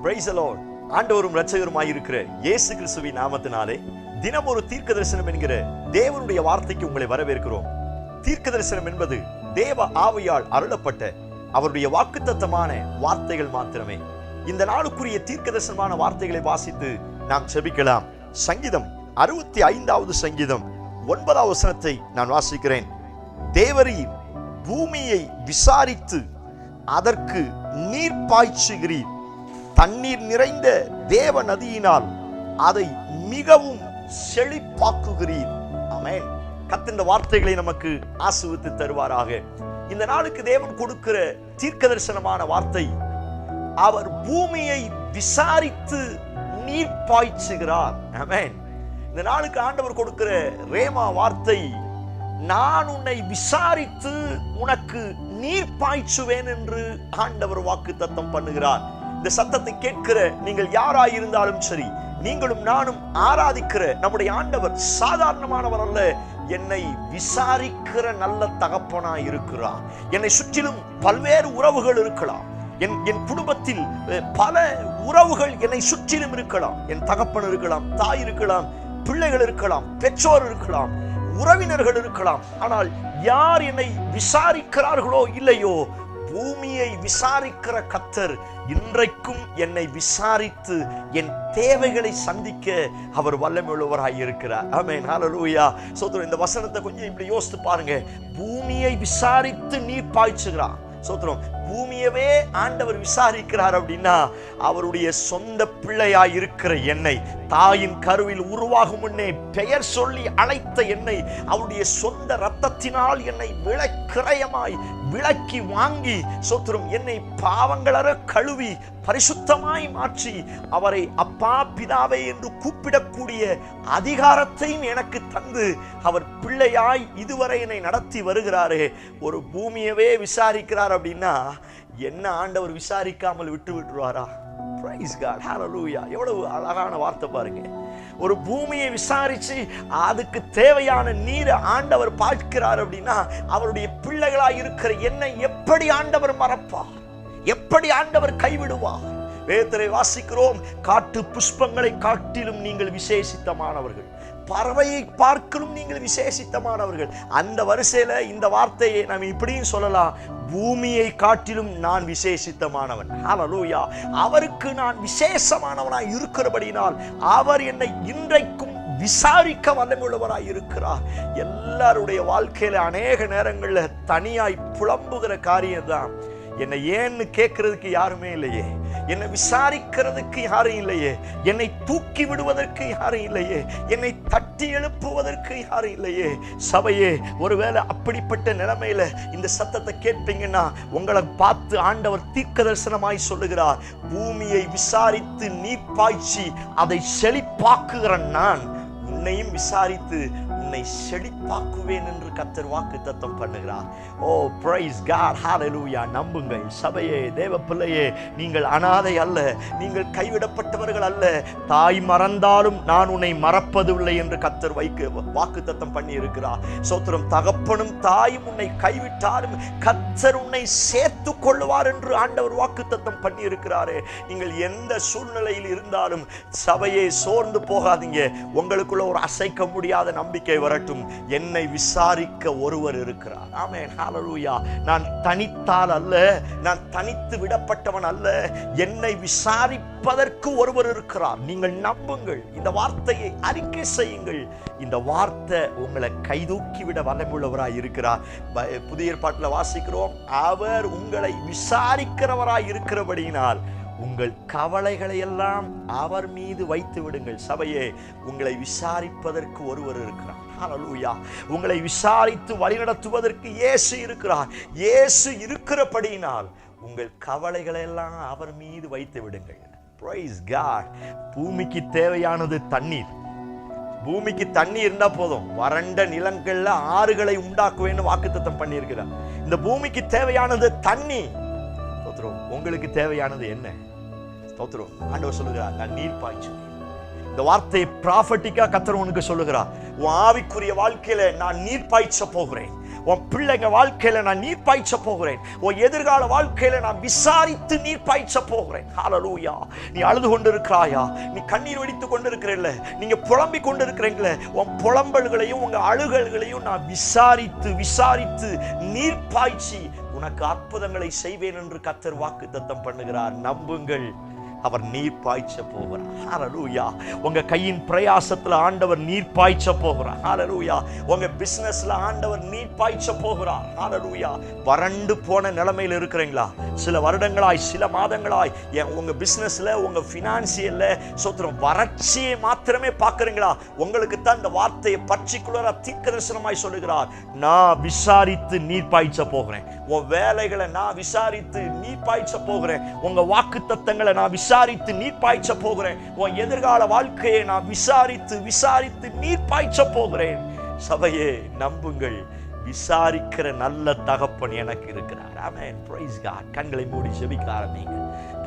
Price the Lord. ஆண்டவரும் இரட்சகருமாய் இருக்கிற இயேசு கிறிஸ்துவின் நாமத்தினாலே தினம் ஒரு தீர்க்க தரிசனம் என்கிற தேவனுடைய வார்த்தைக்கு உங்களை வரவேற்கிறோம். தீர்க்க தரிசனம் என்பது தேவ ஆவியால் அருளப்பட்ட அவருடைய வாக்குத்தத்தமான வார்த்தைகள் மாத்திரமே. இந்த நாளுக்குரிய தீர்க்க தரிசனமான வார்த்தைகளை வாசித்து நாம் செபிக்கலாம். சங்கீதம் 65வது சங்கீதம் 9வது வசனத்தை நான் வாசிக்கிறேன். தேவரீர் பூமியை விசாரித்து அதற்கு நீர் பாய்ச்சுகிறீர், தண்ணீர் நிறைந்த தேவ நதியினால் அதை மிகவும் செழிப்பாக்குகிறீர். ஆமென். கர்த்தர் வார்த்தைகளை நமக்கு ஆசீர்வதித்து தருவாராக. இந்த நாளுக்கு தேவன் கொடுக்கிற தீர்க்க தரிசனமான வார்த்தை, அவர் பூமியை விசாரித்து நீர் பாய்ச்சுகிறார். ஆமென். இந்த நாளுக்கு ஆண்டவர் கொடுக்கிற ரேமா வார்த்தை, நான் உன்னை விசாரித்து உனக்கு நீர் பாய்ச்சுவேன் என்று ஆண்டவர் வாக்குத்தத்தம் பண்ணுகிறார். இந்த சத்தத்தை கேட்கிற நீங்கள் யாராயிருந்தாலும் சரி, நீங்களும் நானும் ஆராதிக்கிற நம்முடைய ஆண்டவர் சாதாரணமானவர் அல்ல. என்னை விசாரிக்கிற நல்ல தகப்பனாய் இருக்கிறார். என்னை சுற்றிலும் பல்வேறு உறவுகள் இருக்கலாம். என் குடும்பத்தில் பல உறவுகள் என்னை சுற்றிலும் இருக்கலாம். என் தகப்பன் இருக்கலாம், தாய் இருக்கலாம், பிள்ளைகள் இருக்கலாம், பெற்றோர் இருக்கலாம், உறவினர்கள் இருக்கலாம். ஆனால் யார் என்னை விசாரிக்கிறார்களோ இல்லையோ, பூமியை விசாரிக்கிற கர்த்தர் இன்றைக்கும் என்னை விசாரித்து என் தேவைகளை சந்திக்க அவர் வல்லமையுள்ளவராய் இருக்கிறார். ஆமென். ஹல்லேலூயா. சோத்திரம். இந்த வசனத்தை கொஞ்சம் இப்படி யோசித்து பாருங்க. பூமியை விசாரித்து நீர் பாய்ச்சுகிறார். சோத்திரம். பூமியவே ஆண்டவர் விசாரிக்கிறார் அப்படின்னா, அவருடைய சொந்த பிள்ளையாய் இருக்கிற என்னை, தாயின் கருவில் உருவாகும் முன்னே பெயர் சொல்லி அழைத்த என்னை, அவருடைய சொந்த இரத்தத்தினால் என்னை விளக்கிரயமாய் விளக்கி வாங்கி, சோத்திரம், என்னை பாவங்களற கழுவி பரிசுத்தமாய் மாற்றி அவரை அப்பா பிதாவே என்று கூப்பிடக்கூடிய அதிகாரத்தையும் எனக்கு தந்து அவர் பிள்ளையாய் இதுவரை என்னை நடத்தி வருகிறாரே. ஒரு பூமியவே விசாரிக்கிறார் அப்படின்னா, என்ன ஆண்டவர் விசாரிக்காமல் விட்டு விட்டுருவாரா? Praise God. Hallelujah. எவ்வளவு அழகான வார்த்தை பாருங்க. ஒரு பூமியை விசாரிச்சு அதுக்கு தேவையான நீரை ஆண்டவர் பார்க்கிறார் அப்படின்னா, அவருடைய பிள்ளைகளாய் இருக்கிற என்னை எப்படி ஆண்டவர் மறப்பார்? எப்படி ஆண்டவர் கைவிடுவார்? வேதத்தை வாசிக்கிறோம், காட்டு புஷ்பங்களை காட்டிலும் நீங்கள் விசேஷித்தமானவர்கள், பறவையை பார்க்கலும் நீங்கள் விசேஷித்தமானவர்கள். அந்த வரிசையில இந்த வார்த்தையை நாம் இப்படியும் சொல்லலாம், பூமியை காட்டிலும் நான் விசேஷித்தமானவன். ஹல்லேலூயா. அவருக்கு நான் விசேஷமானவனாய் இருக்கிறபடினால் அவர் என்னை இன்றைக்கும் விசாரிக்க வல்லமையுள்ளவராய் இருக்கிறார். எல்லாருடைய வாழ்க்கையில அநேக நேரங்கள்ல தனியாய் புலம்புகிற காரியம் தான், என்னை ஏன்னு கேட்கறதுக்கு யாருமே இல்லையே, என்னை விசாரிக்கிறதுக்கு யாரும் இல்லையே, என்னை தூக்கி விடுவதற்கு யாரும் இல்லையே, என்னை தட்டி எழுப்புவதற்கு யாரும் இல்லையே. சபையே, ஒருவேளை அப்படிப்பட்ட நிலைமையில இந்த சத்தத்தை கேட்பீங்கன்னா, உங்களை பார்த்து ஆண்டவர் தீர்க்க தரிசனமாய் சொல்லுகிறார், பூமியை விசாரித்து நீர் பாய்ச்சி அதை செழிப்பாக்குகிற நான் உன்னையும் விசாரித்து உன்னை செழிப்பாக்குவேன் என்று கர்த்தர் வாக்குத்தத்தம் பண்ணுகிறார். ஓ பிரைஸ் காட். ஹல்லேலூயா. நம்புங்கள் சபையே, தேவ பிள்ளையே, நீங்கள் அனாதை அல்ல, நீங்கள் கைவிடப்பட்டவர்கள் அல்ல. தாய் மறந்தாலும் நான் உன்னை மறப்பதில்லை என்று கர்த்தர் வாக்குத்தத்தம் பண்ணி இருக்கிறார். சோத்திரம். தகப்பனும் தாயும் உன்னை கைவிட்டாலும் கர்த்தர் உன்னை சேர்த்து கொள்ளுவார் என்று ஆண்டவர் வாக்குத்தத்தம் பண்ணி இருக்கிறாரே. நீங்கள் எந்த சூழ்நிலையில் இருந்தாலும் சபையை சோர்ந்து போகாதீங்க. உங்களுக்குள்ள ஒரு அசைக்க முடியாத நம்பிக்கை வரட்டும். என்னை விசாரிக்க ஒருவர் இருக்கிறார். ஆமென். ஹல்லேலூயா. நான் தனித்தால் அல்ல, நான் தனித்து விடப்பட்டவன் அல்ல, என்னை விசாரிப்பதற்கு ஒருவர் இருக்கிறார். நீங்கள் நம்புங்கள், இந்த வார்த்தையை அறிக்கை செய்யுங்கள். இந்த வார்த்தை உங்களை கைதூக்கி விட வல்லமையுள்ளவராய் இருக்கிறார். புதிய ஏற்பாட்டில் வாசிக்கிறோம், அவர் உங்களை விசாரிக்கிறவராய் இருக்கிறபடியினால் உங்கள் கவலைகளை எல்லாம் அவர் மீது வைத்து விடுங்கள். சபையே, உங்களை விசாரிப்பதற்கு ஒருவர் இருக்கிறார். ஹல்லேலூயா. உங்களை விசாரித்து வழிநடத்துவதற்கு இயேசு இருக்கிறார். இயேசு இருக்கிறபடியினால் உங்கள் கவலைகளை எல்லாம் அவர் மீது வைத்து விடுங்கள். Praise God. பூமிக்கு தேவையானது தண்ணீர். பூமிக்கு தண்ணி இருந்தா போதும், வறண்ட நிலங்கள்ல ஆறுகளை உண்டாக்குவேன்னு வாக்குத்தத்தம் பண்ணியிருக்கிறார். இந்த பூமிக்கு தேவையானது தண்ணி. உங்களுக்கு தேவையானது என்ன? ஸ்தோத்திரம். ஆண்டவர் சொல்லுகிறார், நான் நீர் பாய்ச்சுவேன். இந்த வார்த்தையை ப்ராஃபட்டிக்கா கர்த்தர் உனக்கு சொல்லுகிறார். உன் ஆவிக்குரிய வாழ்க்கையில நான் நீர் பாய்ச்ச போகிறேன். உன் பிள்ளைங்க வாழ்க்கையில நான் நீர் பாய்ச்ச போகிறேன். உன் எதிர்கால வாழ்க்கையில நான் விசாரித்து நீர் பாய்ச்ச போகிறேன். ஹல்லேலூயா. நீ அழுது கொண்டிருக்கிறாயா? நீ கண்ணீர் வடித்துக் கொண்டிருக்கிறல்ல? நீங்க புலம்பிக் கொண்டிருக்கிறீங்களே, உன் புலம்பல்களையும் உங்க அழுகல்களையும் நான் விசாரித்து விசாரித்து நீர் பாய்ச்சி உனக்கு அற்புதங்களை செய்வேன் என்று கர்த்தர் வாக்குத்தத்தம் பண்ணுகிறார். நம்புங்கள், அவர் நீர் பாய்ச்ச போகிறார். ஹல்லேலூயா. உங்க கையின் பிரயாசத்துல ஆண்டவர் நீர் பாய்ச்ச போகிறார். ஹல்லேலூயா. உங்க பிசினஸ்ல ஆண்டவர் நீர் பாய்ச்ச போகிறார். ஹல்லேலூயா. வறண்டு போன நிலைமையில இருக்கிறீங்களா? சில வருடங்களாய், சில மாதங்களாய் உங்க பிசினஸ்ல, உங்க பினான்சியல்ல சோத்திரம் வறட்சியை மாத்திரமே பார்க்கறீங்களா? உங்களுக்கு தான் இந்த வார்த்தையை பர்டிகுலரா தீர்க்கதரிசனமாய் சொல்லுகிறார். நான் விசாரித்து நீர் பாய்ச்ச போகிறேன். உன் வேலைகளை நான் விசாரித்து நீர் பாய்ச்ச போகிறேன். உங்க வாக்குத்தத்தங்களை நான் விசாரித்து நீர் பாய்ச்ச போகிறேன். உன் எதிர்கால வாழ்க்கையை நான் விசாரித்து விசாரித்து நீர் பாய்ச்ச போகிறேன். சபையே, நம்புங்கள், விசாரிக்கிற நல்ல தகப்பன் எனக்கு இருக்கிறார். ஆமென். Praise God. கண்களை மூடி ஜெபிக்க ஆரம்பிங்க.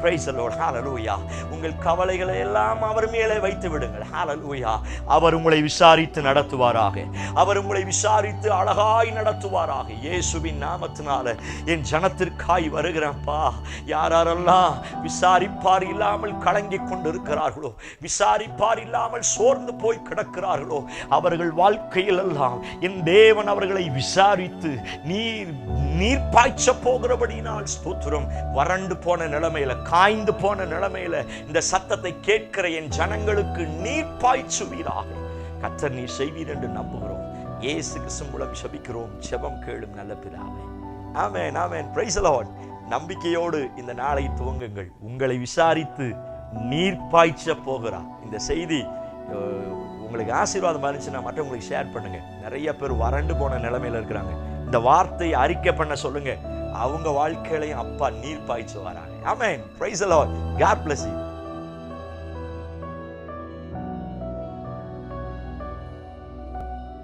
Praise the Lord. ஹல்லேலூயா. உங்கள் கவலைகளை எல்லாம் அவர் மேலே வைத்து விடுங்கள். ஹல்லேலூயா. அவர் உங்களை விசாரித்து நடத்துவாராக. அவர் உங்களை விசாரித்து அழகாய் நடத்துவாராக. இயேசுவின் நாமத்தினால என் ஜனத்திற்காய் வருகிறேன்ப்பா. யாரெல்லாம் விசாரிப்பார் இல்லாமல் கலங்கிக் கொண்டிருக்கிறார்களோ, விசாரிப்பார் இல்லாமல் சோர்ந்து போய் கிடக்கிறார்களோ, அவர்கள் வாழ்க்கையில் எல்லாம் என் தேவன் அவர்களை விசாரித்து நீர் பாய்ச்ச போகிறபடினால் ஸ்தோத்திரம். வறண்டு போன நிலைமையில, காய்ந்து போன நிலைமையில இந்த சத்தத்தை கேட்கிற என் ஜனங்களுக்கு நீர் பாய்ச்சுவீராக. கர்த்தர் நீர் செய்வீர் என்று நம்புகிறோம். இயேசு கிறிஸ்து மூலம் ஜெபிக்கிறோம். ஜெபம் கேளும் நல்ல பிதாவே. Amen, amen. Praise the Lord. நம்பிக்கையோடு இந்த நாளை துவங்குங்கள். உங்களை விசாரித்து நீர் பாய்ச்ச போகிறார். இந்த செய்தி உங்களுக்கு ஆசீர்வாதமா இருந்துச்சுன்னா மற்றவங்களுக்கு ஷேர் பண்ணுங்க. நிறைய பேர் வறண்டு போன நிலைமையில இருக்கிறாங்க. இந்த வார்த்தையை அறிக்கை பண்ண சொல்லுங்க. அவங்க வாழ்க்கையிலையும் அப்பா நீர் பாய்ச்சு வராங்க. Amen. Praise the Lord. God bless you.